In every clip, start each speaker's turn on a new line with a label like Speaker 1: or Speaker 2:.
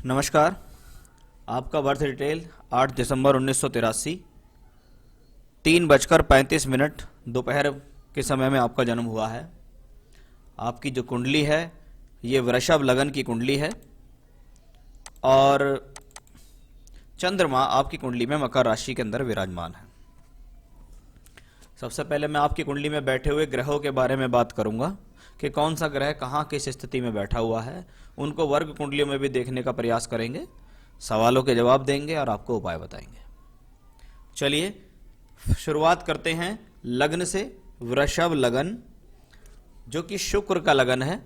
Speaker 1: नमस्कार। आपका birth detail 8 दिसंबर 1983, 3:35 दोपहर के समय में आपका जन्म हुआ है। आपकी जो कुंडली है ये वृषभ लगन की कुंडली है और चंद्रमा आपकी कुंडली में मकर राशि के अंदर विराजमान है। सबसे पहले मैं आपकी कुंडली में बैठे हुए ग्रहों के बारे में बात करूंगा कि कौन सा ग्रह कहाँ किस स्थिति में बैठा हुआ है। उनको वर्ग कुंडलियों में भी देखने का प्रयास करेंगे, सवालों के जवाब देंगे और आपको उपाय बताएंगे। चलिए शुरुआत करते हैं लग्न से। वृषभ लगन जो कि शुक्र का लगन है,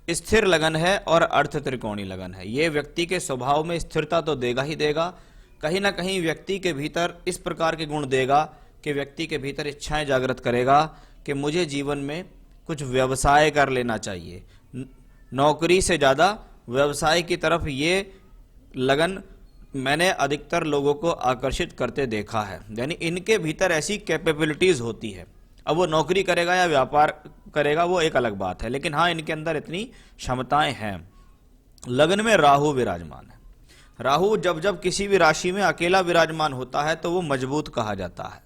Speaker 1: स्थिर लगन है और अर्थ त्रिकोणी लगन है। ये व्यक्ति के स्वभाव में स्थिरता तो देगा ही देगा, कहीं ना कहीं व्यक्ति के भीतर इस प्रकार के गुण देगा कि व्यक्ति के भीतर इच्छाएं जागृत करेगा कि मुझे जीवन में कुछ व्यवसाय कर लेना चाहिए। नौकरी से ज़्यादा व्यवसाय की तरफ ये लगन मैंने अधिकतर लोगों को आकर्षित करते देखा है। यानी इनके भीतर ऐसी कैपेबिलिटीज होती है। अब वो नौकरी करेगा या व्यापार करेगा वो एक अलग बात है, लेकिन हाँ इनके अंदर इतनी क्षमताएं हैं। लगन में राहु विराजमान है। राहु जब जब किसी भी राशि में अकेला विराजमान होता है तो वो मजबूत कहा जाता है।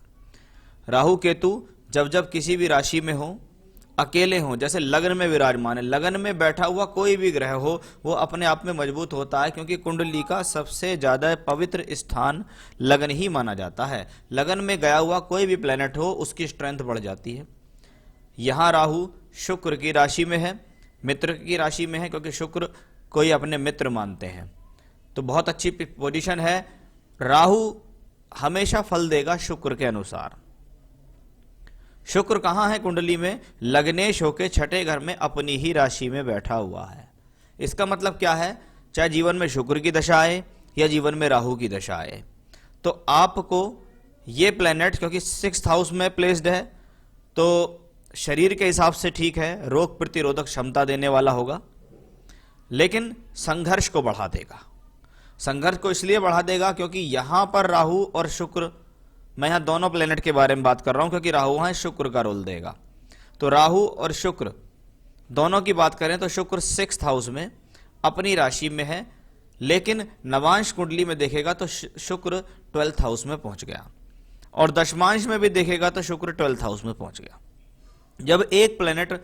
Speaker 1: राहु केतु जब जब किसी भी राशि में हो, अकेले हों, जैसे लगन में विराजमान है, लगन में बैठा हुआ कोई भी ग्रह हो वो अपने आप में मजबूत होता है, क्योंकि कुंडली का सबसे ज्यादा पवित्र स्थान लगन ही माना जाता है। लगन में गया हुआ कोई भी प्लेनेट हो उसकी स्ट्रेंथ बढ़ जाती है। यहां राहु शुक्र की राशि में है, मित्र की राशि में है, क्योंकि शुक्र कोई अपने मित्र मानते हैं, तो बहुत अच्छी पोजीशन है। राहु हमेशा फल देगा शुक्र के अनुसार। शुक्र कहां है कुंडली में? लग्नेश होके छठे घर में अपनी ही राशि में बैठा हुआ है। इसका मतलब क्या है? चाहे जीवन में शुक्र की दशा आए या जीवन में राहु की दशा आए, तो आपको ये प्लेनेट क्योंकि 6th हाउस में प्लेस्ड है तो शरीर के हिसाब से ठीक है, रोग प्रतिरोधक क्षमता देने वाला होगा, लेकिन संघर्ष को बढ़ा देगा। संघर्ष को इसलिए बढ़ा देगा क्योंकि यहां पर राहु और शुक्र, मैं यहां दोनों प्लेनेट के बारे में बात कर रहा हूं क्योंकि राहु है शुक्र का रोल देगा। तो राहु और शुक्र दोनों की बात करें तो शुक्र 6th हाउस में अपनी राशि में है, लेकिन नवांश कुंडली में देखेगा तो शुक्र 12th हाउस में पहुंच गया, और दशमांश में भी देखेगा तो शुक्र 12th हाउस में पहुंच गया। जब एक प्लेनेट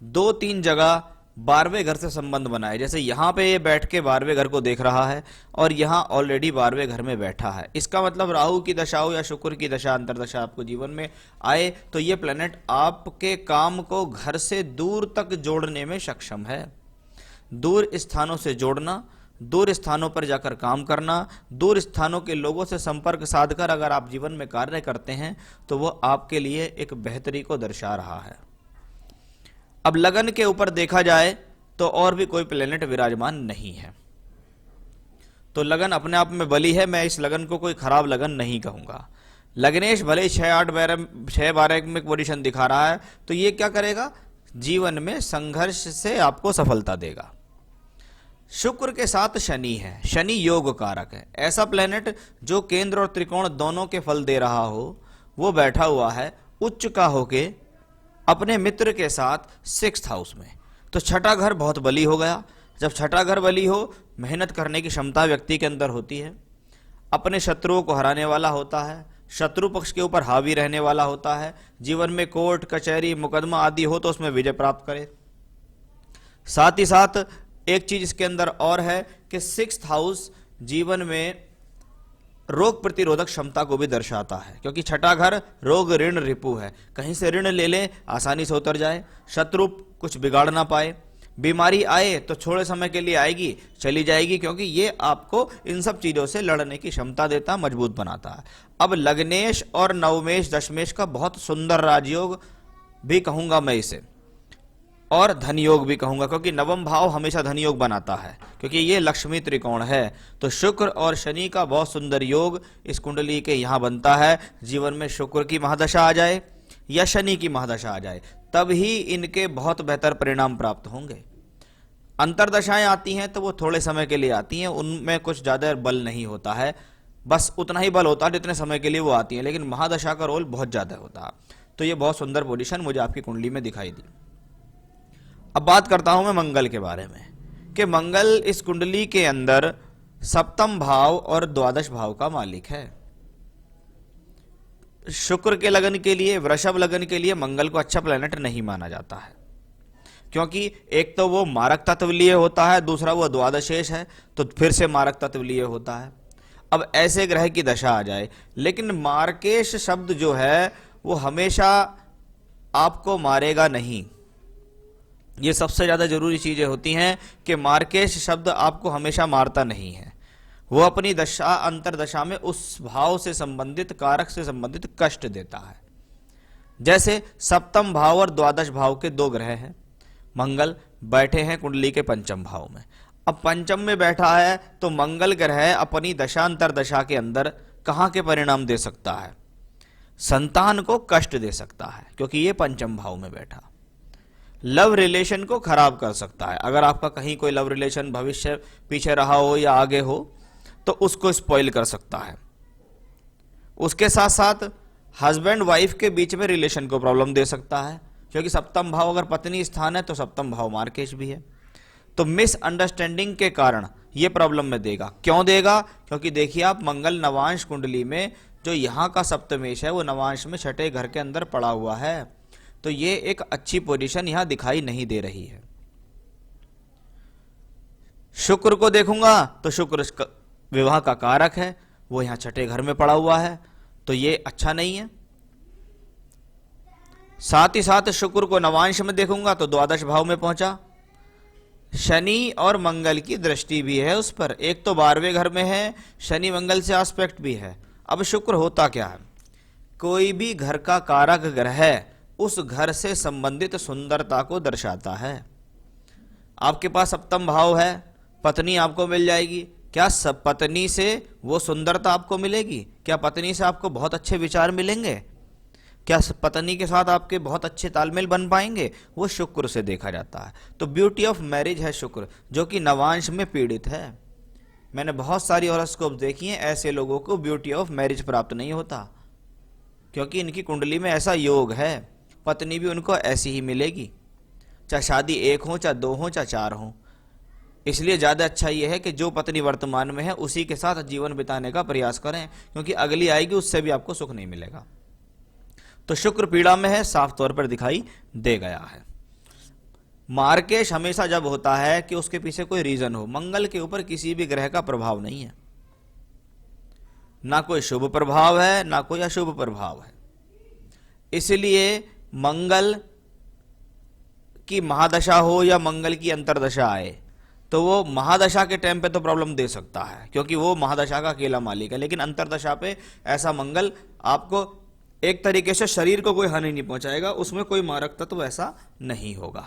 Speaker 1: 2-3 जगह 12वें घर से संबंध बनाए, जैसे यहां पे ये बैठ के 12वें घर को देख रहा है और यहां ऑलरेडी 12वें घर में बैठा है, इसका मतलब राहु की दशा हो या शुक्र की दशा अंतरदशा आपको जीवन में आए तो ये प्लेनेट आपके काम को घर से दूर तक जोड़ने में सक्षम है। दूर स्थानों से जोड़ना, दूर स्थानों पर जाकर काम करना, दूर स्थानों के लोगों से संपर्क साधकर अगर आप जीवन में कार्य करते हैं तो वो आपके लिए एक बेहतरी को दर्शा रहा है। अब लगन के ऊपर देखा जाए तो और भी कोई प्लेनेट विराजमान नहीं है, तो लगन अपने आप में बली है। मैं इस लगन को कोई खराब लगन नहीं कहूंगा। लग्नेश भले 6-8-12 में पोजीशन दिखा रहा है तो ये क्या करेगा? जीवन में संघर्ष से आपको सफलता देगा। शुक्र के साथ शनि है, शनि योग कारक है। ऐसा प्लेनेट जो केंद्र और त्रिकोण दोनों के फल दे रहा हो वो बैठा हुआ है उच्च का होके अपने मित्र के साथ 6th हाउस में, तो छठा घर बहुत बली हो गया। जब छठा घर बली हो, मेहनत करने की क्षमता व्यक्ति के अंदर होती है, अपने शत्रुओं को हराने वाला होता है, शत्रु पक्ष के ऊपर हावी रहने वाला होता है, जीवन में कोर्ट कचहरी मुकदमा आदि हो तो उसमें विजय प्राप्त करे। साथ ही साथ एक चीज इसके अंदर और है कि 6th हाउस जीवन में रोग प्रतिरोधक क्षमता को भी दर्शाता है, क्योंकि छठा घर रोग ऋण रिपु है। कहीं से ऋण ले ले आसानी से उतर जाए, शत्रु कुछ बिगाड़ ना पाए, बीमारी आए तो थोड़े समय के लिए आएगी चली जाएगी, क्योंकि ये आपको इन सब चीजों से लड़ने की क्षमता देता, मजबूत बनाता है। अब लग्नेश और नवमेश दशमेश का बहुत सुंदर राजयोग भी कहूंगा मैं इसे, और धन योग भी कहूंगा, क्योंकि नवम भाव हमेशा धन योग बनाता है, क्योंकि ये लक्ष्मी त्रिकोण है। तो शुक्र और शनि का बहुत सुंदर योग इस कुंडली के यहां बनता है। जीवन में शुक्र की महादशा आ जाए या शनि की महादशा आ जाए तब ही इनके बहुत बेहतर परिणाम प्राप्त होंगे। अंतरदशाएं आती हैं तो वो थोड़े समय के लिए आती हैं, उनमें कुछ ज्यादा बल नहीं होता है, बस उतना ही बल होता है जितने समय के लिए वो आती हैं, लेकिन महादशा का रोल बहुत ज्यादा होता है। तो ये बहुत सुंदर पोजीशन मुझे आपकी कुंडली में दिखाई दी। अब बात करता हूं मैं मंगल के बारे में कि मंगल इस कुंडली के अंदर सप्तम भाव और द्वादश भाव का मालिक है। शुक्र के लगन के लिए, वृषभ लगन के लिए मंगल को अच्छा प्लेनेट नहीं माना जाता है, क्योंकि एक तो वो मारक तत्वलीय होता है, दूसरा वो द्वादशेष है तो फिर से मारक तत्वलीय होता है। अब ऐसे ग्रह की दशा आ जाए, लेकिन मार्केश शब्द जो है वो हमेशा आपको मारेगा नहीं। ये सबसे ज्यादा जरूरी चीजें होती हैं कि मार्केश शब्द आपको हमेशा मारता नहीं है, वो अपनी दशा अंतरदशा में उस भाव से संबंधित, कारक से संबंधित कष्ट देता है। जैसे सप्तम भाव और द्वादश भाव के दो ग्रह हैं, मंगल बैठे हैं कुंडली के पंचम भाव में। अब पंचम में बैठा है तो मंगल ग्रह अपनी दशांतर दशा के अंदर कहां के परिणाम दे सकता है? संतान को कष्ट दे सकता है, क्योंकि ये पंचम भाव में बैठा। लव रिलेशन को खराब कर सकता है, अगर आपका कहीं कोई लव रिलेशन भविष्य पीछे रहा हो या आगे हो तो उसको स्पॉइल कर सकता है। उसके साथ साथ हस्बैंड वाइफ के बीच में रिलेशन को प्रॉब्लम दे सकता है, क्योंकि सप्तम भाव अगर पत्नी स्थान है तो सप्तम भाव मार्केश भी है। तो मिसअंडरस्टैंडिंग के कारण यह प्रॉब्लम में देगा। क्यों देगा? क्योंकि देखिए आप, मंगल नवांश कुंडली में जो यहां का सप्तमेश है वो नवांश में छठे घर के अंदर पड़ा हुआ है, तो ये एक अच्छी पोजीशन यहां दिखाई नहीं दे रही है। शुक्र को देखूंगा तो शुक्र विवाह का कारक है, वो यहां छठे घर में पड़ा हुआ है, तो ये अच्छा नहीं है। साथ ही साथ शुक्र को नवांश में देखूंगा तो द्वादश भाव में पहुंचा। शनि और मंगल की दृष्टि भी है उस पर, एक तो 12वें घर में है, शनि मंगल से एस्पेक्ट भी है। अब शुक्र होता क्या है? कोई भी घर का कारक ग्रह उस घर से संबंधित सुंदरता को दर्शाता है। आपके पास सप्तम भाव है, पत्नी आपको मिल जाएगी, क्या सब पत्नी से वो सुंदरता आपको मिलेगी? क्या पत्नी से आपको बहुत अच्छे विचार मिलेंगे? क्या पत्नी के साथ आपके बहुत अच्छे तालमेल बन पाएंगे? वो शुक्र से देखा जाता है। तो ब्यूटी ऑफ मैरिज है शुक्र, जो कि नवांश में पीड़ित है। मैंने बहुत सारी हॉरोस्कोप देखी हैं, ऐसे लोगों को ब्यूटी ऑफ मैरिज प्राप्त नहीं होता, क्योंकि इनकी कुंडली में ऐसा योग है, पत्नी भी उनको ऐसी ही मिलेगी, चाहे शादी एक हो, चाहे दो हो, चाहे चार हो। इसलिए ज्यादा अच्छा यह है कि जो पत्नी वर्तमान में है उसी के साथ जीवन बिताने का प्रयास करें, क्योंकि अगली आएगी उससे भी आपको सुख नहीं मिलेगा। तो शुक्र पीड़ा में है, साफ तौर पर दिखाई दे गया है। मार्केश हमेशा जब होता है कि उसके पीछे कोई रीजन हो। मंगल के ऊपर किसी भी ग्रह का प्रभाव नहीं है, ना कोई शुभ प्रभाव है ना कोई अशुभ प्रभाव है। इसलिए मंगल की महादशा हो या मंगल की अंतरदशा आए तो वो महादशा के टाइम पे तो प्रॉब्लम दे सकता है, क्योंकि वो महादशा का अकेला मालिक है। लेकिन अंतरदशा पे ऐसा मंगल आपको एक तरीके से शरीर को कोई हानि नहीं पहुंचाएगा, उसमें कोई मारक तत्व ऐसा नहीं होगा।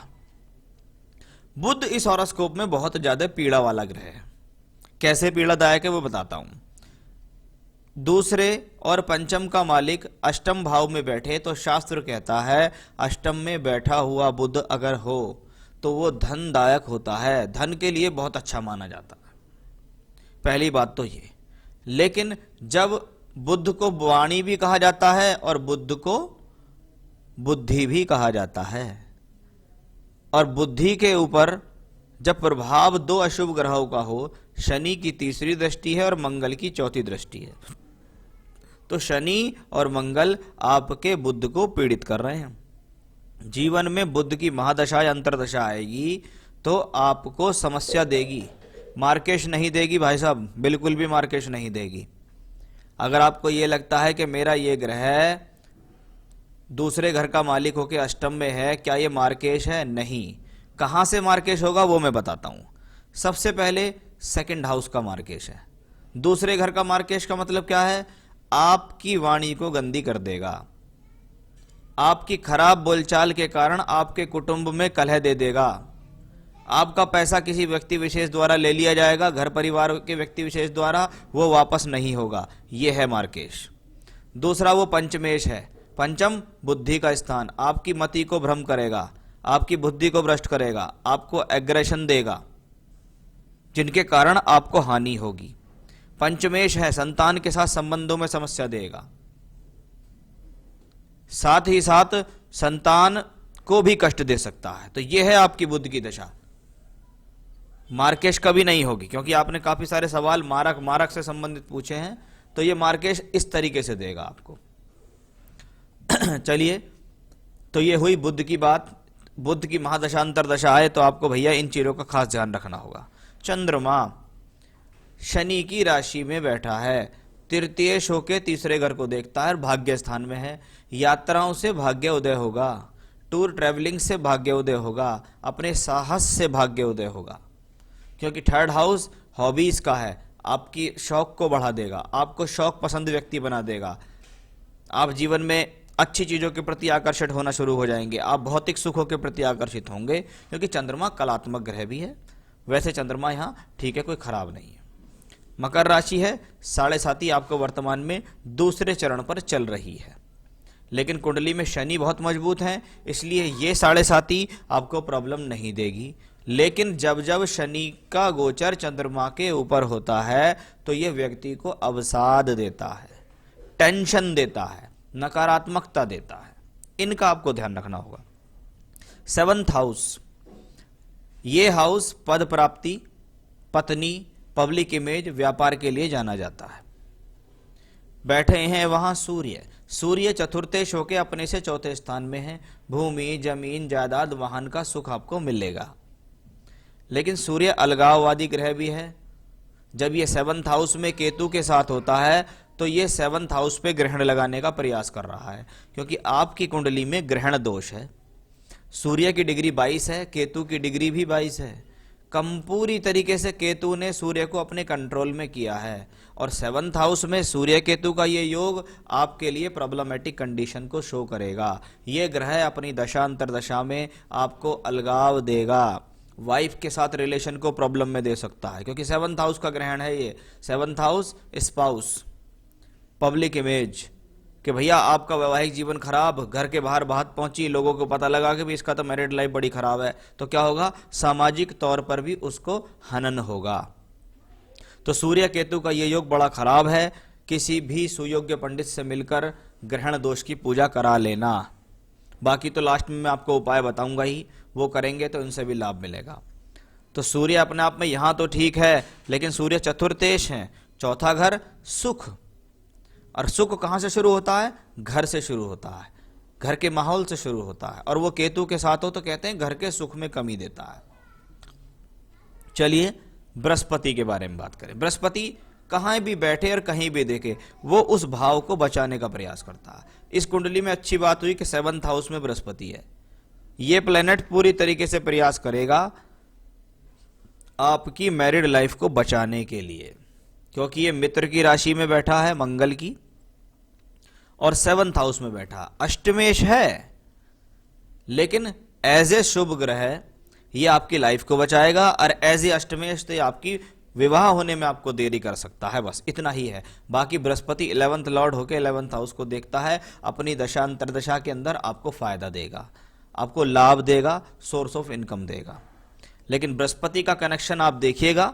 Speaker 1: बुध इस हॉरोस्कोप में बहुत ज्यादा पीड़ा वाला ग्रह है। कैसे पीड़ादायक है वो बताता हूं। दूसरे और पंचम का मालिक अष्टम भाव में बैठे तो शास्त्र कहता है अष्टम में बैठा हुआ बुध अगर हो तो वो धनदायक होता है, धन के लिए बहुत अच्छा माना जाता है। पहली बात तो ये। लेकिन जब बुध को वाणी भी कहा जाता है और बुध को बुद्धि भी कहा जाता है, और बुद्धि के ऊपर जब प्रभाव दो अशुभ ग्रहों का हो, शनि की तीसरी दृष्टि है और मंगल की चौथी दृष्टि है, तो शनि और मंगल आपके बुध को पीड़ित कर रहे हैं। जीवन में बुध की महादशा या अंतरदशा आएगी तो आपको समस्या देगी, मार्केश नहीं देगी भाई साहब, बिल्कुल भी मार्केश नहीं देगी। अगर आपको यह लगता है कि मेरा ये ग्रह दूसरे घर का मालिक होकर अष्टम में है, क्या ये मार्केश है? नहीं। कहां से मार्केश होगा वो मैं बताता हूं। सबसे पहले सेकंड हाउस का मार्केश है। दूसरे घर का मार्केश का मतलब क्या है? आपकी वाणी को गंदी कर देगा, आपकी खराब बोलचाल के कारण आपके कुटुंब में कलह दे देगा, आपका पैसा किसी व्यक्ति विशेष द्वारा ले लिया जाएगा, घर परिवार के व्यक्ति विशेष द्वारा, वो वापस नहीं होगा। यह है मार्केश। दूसरा वो पंचमेश है। पंचम बुद्धि का स्थान, आपकी मति को भ्रम करेगा, आपकी बुद्धि को भ्रष्ट करेगा, आपको एग्रेशन देगा, जिनके कारण आपको हानि होगी। पंचमेश है, संतान के साथ संबंधों में समस्या देगा, साथ ही साथ संतान को भी कष्ट दे सकता है। तो यह है आपकी बुध की दशा। मार्केश कभी नहीं होगी, क्योंकि आपने काफी सारे सवाल मारक मारक से संबंधित पूछे हैं, तो ये मार्केश इस तरीके से देगा आपको। चलिए, तो ये हुई बुध की बात। बुध की महादशा अंतरदशा आए तो आपको भैया इन चीजों का खास ध्यान रखना होगा। चंद्रमा शनि की राशि में बैठा है, तृतीय शो के तीसरे घर को देखता है, भाग्य स्थान में है। यात्राओं से भाग्य उदय होगा, टूर ट्रैवलिंग से भाग्य उदय होगा, अपने साहस से भाग्य उदय होगा, क्योंकि थर्ड हाउस हॉबीज का है, आपकी शौक को बढ़ा देगा, आपको शौक पसंद व्यक्ति बना देगा, आप जीवन में अच्छी चीजों के प्रति आकर्षित होना शुरू हो जाएंगे, आप भौतिक सुखों के प्रति आकर्षित होंगे, क्योंकि चंद्रमा कलात्मक ग्रह भी है। वैसे चंद्रमा यहाँ ठीक है, कोई खराब नहीं है। मकर राशि है, 7.5 आपको वर्तमान में दूसरे चरण पर चल रही है, लेकिन कुंडली में शनि बहुत मजबूत है, इसलिए ये 7.5 आपको प्रॉब्लम नहीं देगी। लेकिन जब जब शनि का गोचर चंद्रमा के ऊपर होता है तो यह व्यक्ति को अवसाद देता है, टेंशन देता है, नकारात्मकता देता है। इनका आपको ध्यान रखना होगा। 7th हाउस, ये हाउस पद प्राप्ति, पत्नी, पब्लिक इमेज, व्यापार के लिए जाना जाता है। बैठे हैं वहां सूर्य। सूर्य चतुर्थेश होके अपने से चौथे स्थान में है। भूमि, जमीन, जायदाद, वाहन का सुख आपको मिलेगा। लेकिन सूर्य अलगाववादी ग्रह भी है। जब ये 7th हाउस में केतु के साथ होता है तो ये 7th हाउस पे ग्रहण लगाने का प्रयास कर रहा है, क्योंकि आपकी कुंडली में ग्रहण दोष है। सूर्य की डिग्री 22 है, केतु की डिग्री भी 22 है। कम पूरी तरीके से केतु ने सूर्य को अपने कंट्रोल में किया है, और 7th हाउस में सूर्य केतु का ये योग आपके लिए प्रॉब्लमेटिक कंडीशन को शो करेगा। ये ग्रह अपनी दशा अंतरदशा में आपको अलगाव देगा, वाइफ के साथ रिलेशन को प्रॉब्लम में दे सकता है, क्योंकि 7th हाउस का ग्रहण है ये। 7th house spouse, public image, कि भैया आपका वैवाहिक जीवन खराब, घर के बाहर बात पहुंची, लोगों को पता लगा कि भी इसका तो मैरिड लाइफ बड़ी खराब है, तो क्या होगा, सामाजिक तौर पर भी उसको हनन होगा। तो सूर्य केतु का ये योग बड़ा खराब है। किसी भी सुयोग्य पंडित से मिलकर ग्रहण दोष की पूजा करा लेना। बाकी तो लास्ट में मैं आपको उपाय बताऊंगा ही, वो करेंगे तो इनसे भी लाभ मिलेगा। तो सूर्य अपने आप में यहां तो ठीक है, लेकिन सूर्य चतुर्थेश है, चौथा घर सुख, और सुख कहां से शुरू होता है, घर से शुरू होता है, घर के माहौल से शुरू होता है, और वो केतु के साथ हो तो कहते हैं घर के सुख में कमी देता है। चलिए बृहस्पति के बारे में बात करें। बृहस्पति कहां भी बैठे और कहीं भी देखे, वो उस भाव को बचाने का प्रयास करता है। इस कुंडली में अच्छी बात हुई कि 7th हाउस में बृहस्पति है। ये प्लेनेट पूरी तरीके से प्रयास करेगा आपकी मैरिड लाइफ को बचाने के लिए, क्योंकि ये मित्र की राशि में बैठा है, मंगल की, और 7th हाउस में बैठा। अष्टमेश है, लेकिन एज ए शुभ ग्रह ये आपकी लाइफ को बचाएगा, और एज ए अष्टमेश तो आपकी विवाह होने में आपको देरी कर सकता है, बस इतना ही है। बाकी बृहस्पति 11th लॉर्ड होकर 11th हाउस को देखता है, अपनी दशा अंतरदशा के अंदर आपको फायदा देगा, आपको लाभ देगा, सोर्स ऑफ इनकम देगा। लेकिन बृहस्पति का कनेक्शन आप देखिएगा,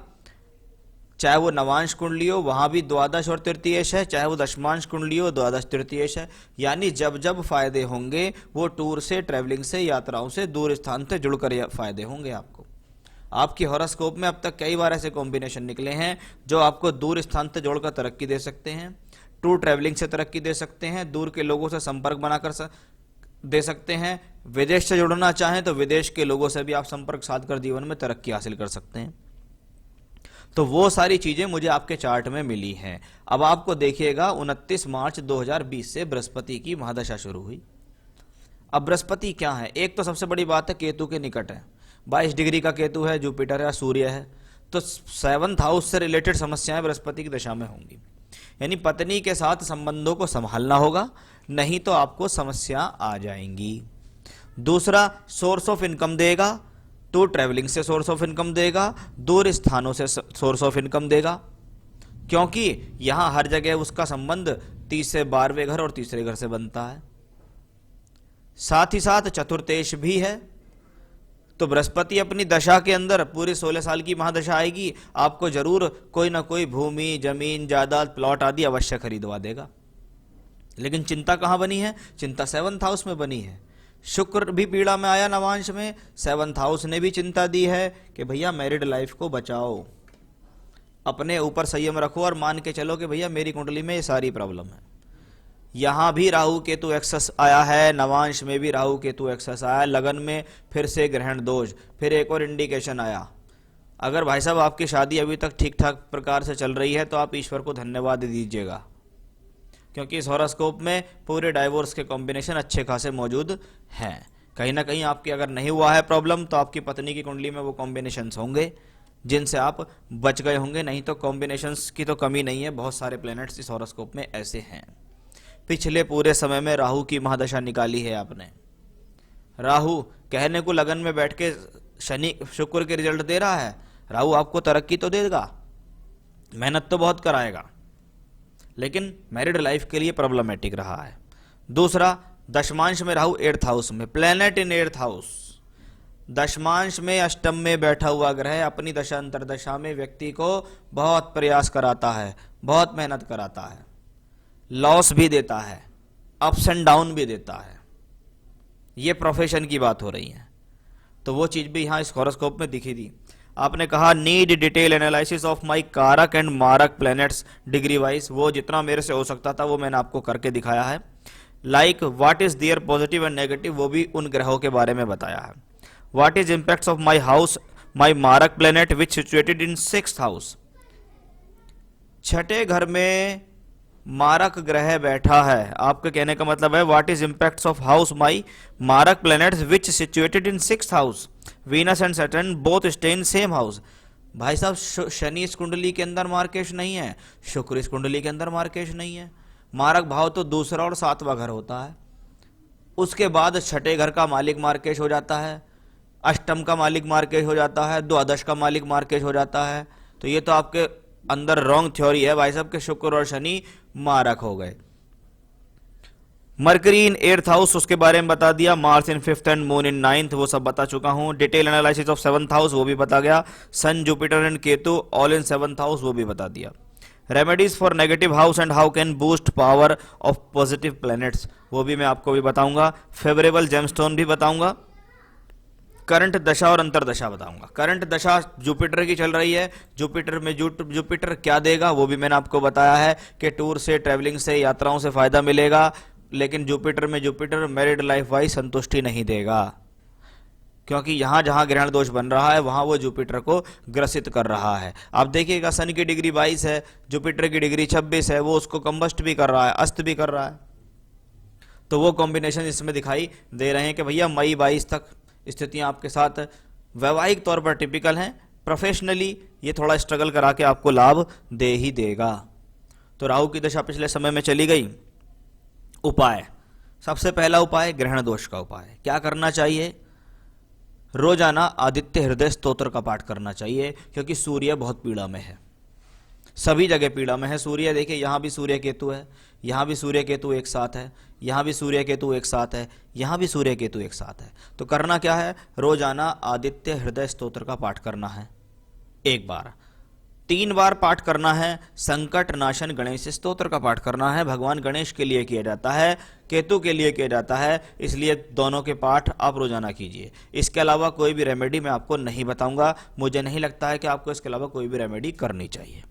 Speaker 1: चाहे वो नवांश कुंडली हो वहां भी द्वादश और तृतीयेश है, चाहे वो दशमांश कुंडली हो द्वादश तृतीयेश है। यानी जब जब फायदे होंगे वो टूर से, ट्रैवलिंग से, यात्राओं से, दूर स्थान से जुड़कर फायदे होंगे आपको। आपकी हॉरोस्कोप में अब तक कई बार ऐसे कॉम्बिनेशन निकले हैं जो आपको दूर स्थान से जोड़कर तरक्की दे सकते हैं, टूर ट्रैवलिंग से तरक्की दे सकते हैं, दूर के लोगों से संपर्क बनाकर दे सकते हैं, विदेश से जुड़ना चाहें तो विदेश के लोगों से भी आप संपर्क साध कर जीवन में तरक्की हासिल कर सकते हैं। तो वो सारी चीजें मुझे आपके चार्ट में मिली हैं। अब आपको देखिएगा 29 मार्च 2020 से बृहस्पति की महादशा शुरू हुई। अब बृहस्पति क्या है, एक तो सबसे बड़ी बात है केतु के निकट है, 22 डिग्री का केतु है, जुपिटर है, सूर्य है, तो 7th हाउस से रिलेटेड समस्याएं बृहस्पति की दशा में होंगी। यानी पत्नी के साथ संबंधों को संभालना होगा, नहीं तो आपको समस्या आ जाएंगी। दूसरा, सोर्स ऑफ इनकम देगा, तो ट्रैवलिंग से सोर्स ऑफ इनकम देगा, दूर स्थानों से सोर्स ऑफ इनकम देगा, क्योंकि यहां हर जगह उसका संबंध 30 से 12वें घर और तीसरे घर से बनता है। साथ ही साथ चतुर्थेश भी है, तो बृहस्पति अपनी दशा के अंदर पूरी 16 साल की महादशा आएगी, आपको जरूर कोई ना कोई भूमि, जमीन, जायदाद, प्लॉट आदि अवश्य खरीदवा देगा। लेकिन चिंता कहां बनी है, चिंता 7th हाउस में बनी है। शुक्र भी पीड़ा में आया नवांश में, 7th हाउस ने भी चिंता दी है कि भैया मैरिड लाइफ को बचाओ, अपने ऊपर संयम रखो और मान के चलो कि भैया मेरी कुंडली में ये सारी प्रॉब्लम है। यहां भी राहु केतु एक्सेस आया है, नवांश में भी राहु केतु एक्सेस आया, लगन में फिर से ग्रहण दोष, फिर एक और इंडिकेशन आया। अगर भाई साहब आपकी शादी अभी तक ठीक ठाक प्रकार से चल रही है तो आप ईश्वर को धन्यवाद दीजिएगा, क्योंकि इस हॉरोस्कोप में पूरे डाइवोर्स के कॉम्बिनेशन अच्छे खासे मौजूद हैं। कहीं ना कहीं आपकी अगर नहीं हुआ है प्रॉब्लम तो आपकी पत्नी की कुंडली में वो कॉम्बिनेशंस होंगे जिनसे आप बच गए होंगे, नहीं तो कॉम्बिनेशंस की तो कमी नहीं है, बहुत सारे प्लैनेट्स इस हॉरोस्कोप में ऐसे हैं। पिछले पूरे समय में राहु की महादशा निकाली है आपने। राहु कहने को लगन में बैठ के शनि शुक्र के रिजल्ट दे रहा है, राहु आपको तरक्की तो देगा, मेहनत तो बहुत कराएगा, लेकिन मैरिड लाइफ के लिए प्रॉब्लमेटिक रहा है। दूसरा, दशमांश में राहु 8th हाउस में, प्लेनेट इन 8th हाउस, दशमांश में अष्टम में बैठा हुआ ग्रह अपनी दशा अंतरदशा में व्यक्ति को बहुत प्रयास कराता है, बहुत मेहनत कराता है, लॉस भी देता है, अप्स एंड डाउन भी देता है। ये प्रोफेशन की बात हो रही है, तो वो चीज भी यहां इस हॉरोस्कोप में दिखी थी। आपने कहा need detail analysis of my कारक एंड मारक प्लैनेट्स डिग्री वाइज, वो जितना मेरे से हो सकता था वो मैंने आपको करके दिखाया है। Like what is there positive and negative, वो भी उन ग्रहों के बारे में बताया है। What is impacts of my house my मारक planet which situated in 6th house, 6ठे घर में मारक ग्रह बैठा है। आपके कहने का मतलब है what is impacts of house my मारक planets which situated in 6th house, Venus and Saturn both stay in same house. भाई साहब शनि इस कुंडली के अंदर मार्केश नहीं है, शुक्र इस कुंडली के अंदर मार्केश नहीं है। मारक भाव तो दूसरा और 7वां घर होता है, उसके बाद 6ठे घर का मालिक मार्केश हो जाता है, अष्टम का मालिक मार्केश हो जाता है, द्वादश का मालिक मार्केश हो जाता है। तो ये तो आपके अंदर रॉन्ग थ्योरी है भाई साहब के शुक्र और शनि मारक हो गए। मरकरी इन 8th हाउस उसके बारे में बता दिया, Mars in 5th and moon in 9th वो सब बता चुका हूं। Detail analysis of 7th house वो भी बता गया। Sun Jupiter and Ketu all in 7th house वो भी बता दिया। Remedies for negative house and how can boost power of positive planets वो भी मैं आपको भी बताऊंगा। फेवरेबल जेमस्टोन भी बताऊंगा, करंट दशा और अंतरदशा बताऊंगा। करंट दशा जुपिटर की चल रही है, जुपिटर में जुपिटर क्या देगा वो भी मैंने आपको बताया है कि टूर से, ट्रैवलिंग से, यात्राओं से फायदा मिलेगा, लेकिन जुपिटर में जुपिटर मैरिड लाइफ वाइज संतुष्टि नहीं देगा, क्योंकि यहां जहां ग्रहण दोष बन रहा है वहां वो जुपिटर को ग्रसित कर रहा है। आप देखिएगा सन की डिग्री 22 है, जुपिटर की डिग्री 26 है, वो उसको कंबस्ट भी कर रहा है, अस्त भी कर रहा है। तो वो कॉम्बिनेशन इसमें दिखाई दे रहे हैं कि भैया मई 22 तक स्थितियां आपके साथ वैवाहिक तौर पर टिपिकल हैं, प्रोफेशनली ये थोड़ा स्ट्रगल करा के आपको लाभ दे ही देगा। तो राहु की दशा पिछले समय में चली गई। उपाय, सबसे पहला उपाय ग्रहण दोष का उपाय। क्या करना चाहिए? रोजाना आदित्य हृदय स्तोत्र का पाठ करना चाहिए, क्योंकि सूर्य बहुत पीड़ा में है, सभी जगह पीड़ा में है सूर्य। देखिए यहां भी सूर्य केतु है, यहां भी सूर्य केतु एक साथ है, यहां भी सूर्य केतु एक साथ है, यहां भी सूर्य केतु एक साथ है। तो करना क्या है? रोजाना आदित्य हृदय स्तोत्र का पाठ करना है, एक बार, 3 बार पाठ करना है। संकट नाशन गणेश स्तोत्र का पाठ करना है, भगवान गणेश के लिए किया जाता है, केतु के लिए किया जाता है, इसलिए दोनों के पाठ आप रोजाना कीजिए। इसके अलावा कोई भी रेमेडी मैं आपको नहीं बताऊंगा, मुझे नहीं लगता है कि आपको इसके अलावा कोई भी रेमेडी करनी चाहिए।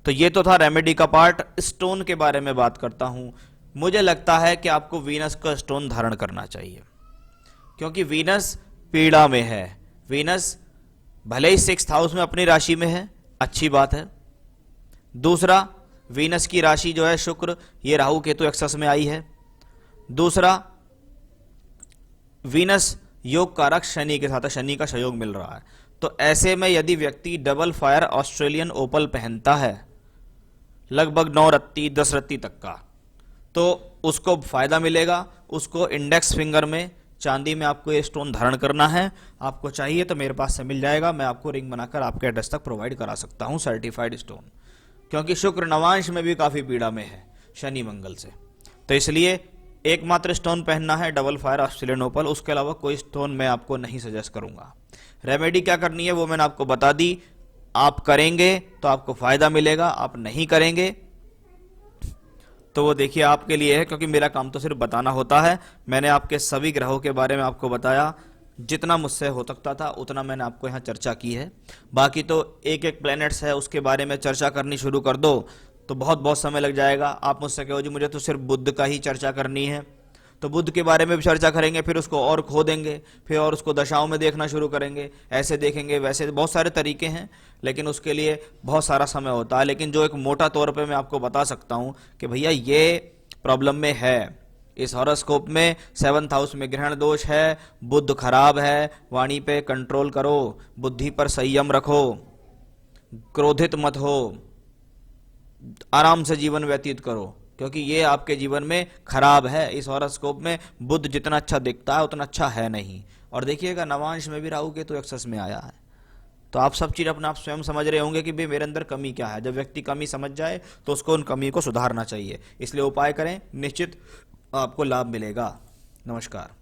Speaker 1: तो ये तो था रेमेडी का पार्ट। स्टोन के बारे में बात करता हूं। मुझे लगता है कि आपको वीनस का स्टोन धारण करना चाहिए, क्योंकि वीनस पीड़ा में है। वीनस भले ही 6th हाउस में अपनी राशि में है, अच्छी बात है। दूसरा, वीनस की राशि जो है शुक्र, ये राहु केतु एक्सेस में आई है। दूसरा, वीनस योग कारक शनि के साथ, शनि का सहयोग मिल रहा है। तो ऐसे में यदि व्यक्ति डबल फायर ऑस्ट्रेलियन ओपल पहनता है लगभग 9 रत्ती 10 रत्ती तक का, तो उसको फायदा मिलेगा। उसको इंडेक्स फिंगर में चांदी में आपको ये स्टोन धारण करना है। आपको चाहिए तो मेरे पास से मिल जाएगा, मैं आपको रिंग बनाकर आपके एड्रेस तक प्रोवाइड करा सकता हूं, सर्टिफाइड स्टोन। क्योंकि शुक्र नवांश में भी काफी पीड़ा में है शनि मंगल से, तो इसलिए एकमात्र स्टोन पहनना है डबल फायर ऑस्ट्रेलियन ओपल। उसके अलावा कोई स्टोन मैं आपको नहीं सजेस्ट करूंगा। रेमेडी क्या करनी है वो मैंने आपको बता दी। आप करेंगे तो आपको फायदा मिलेगा, आप नहीं करेंगे तो वो देखिए आपके लिए है, क्योंकि मेरा काम तो सिर्फ बताना होता है। मैंने आपके सभी ग्रहों के बारे में आपको बताया, जितना मुझसे हो सकता था उतना मैंने आपको यहाँ चर्चा की है। बाकी तो एक एक प्लैनेट्स है उसके बारे में चर्चा करनी शुरू कर दो तो बहुत बहुत समय लग जाएगा। आप मुझसे कहो जी मुझे तो सिर्फ बुध का ही चर्चा करनी है, तो बुध के बारे में भी चर्चा करेंगे, फिर उसको और खो देंगे, फिर और उसको दशाओं में देखना शुरू करेंगे, ऐसे देखेंगे वैसे, बहुत सारे तरीके हैं, लेकिन उसके लिए बहुत सारा समय होता है। लेकिन जो एक मोटा तौर पे मैं आपको बता सकता हूं कि भैया ये प्रॉब्लम में है, इस हॉरोस्कोप में 7th हाउस में ग्रहण दोष है, बुध खराब है, वाणी पे कंट्रोल करो, बुद्धि पर संयम रखो, क्रोधित मत हो, आराम से जीवन व्यतीत करो, क्योंकि ये आपके जीवन में खराब है। इस हॉरोस्कोप में बुध जितना अच्छा दिखता है उतना अच्छा है नहीं। और देखिएगा नवांश में भी राहु केतु एक्सेस में आया है, तो आप सब चीज अपना आप स्वयं समझ रहे होंगे कि भाई मेरे अंदर कमी क्या है। जब व्यक्ति कमी समझ जाए तो उसको उन कमी को सुधारना चाहिए, इसलिए उपाय करें, निश्चित आपको लाभ मिलेगा। नमस्कार।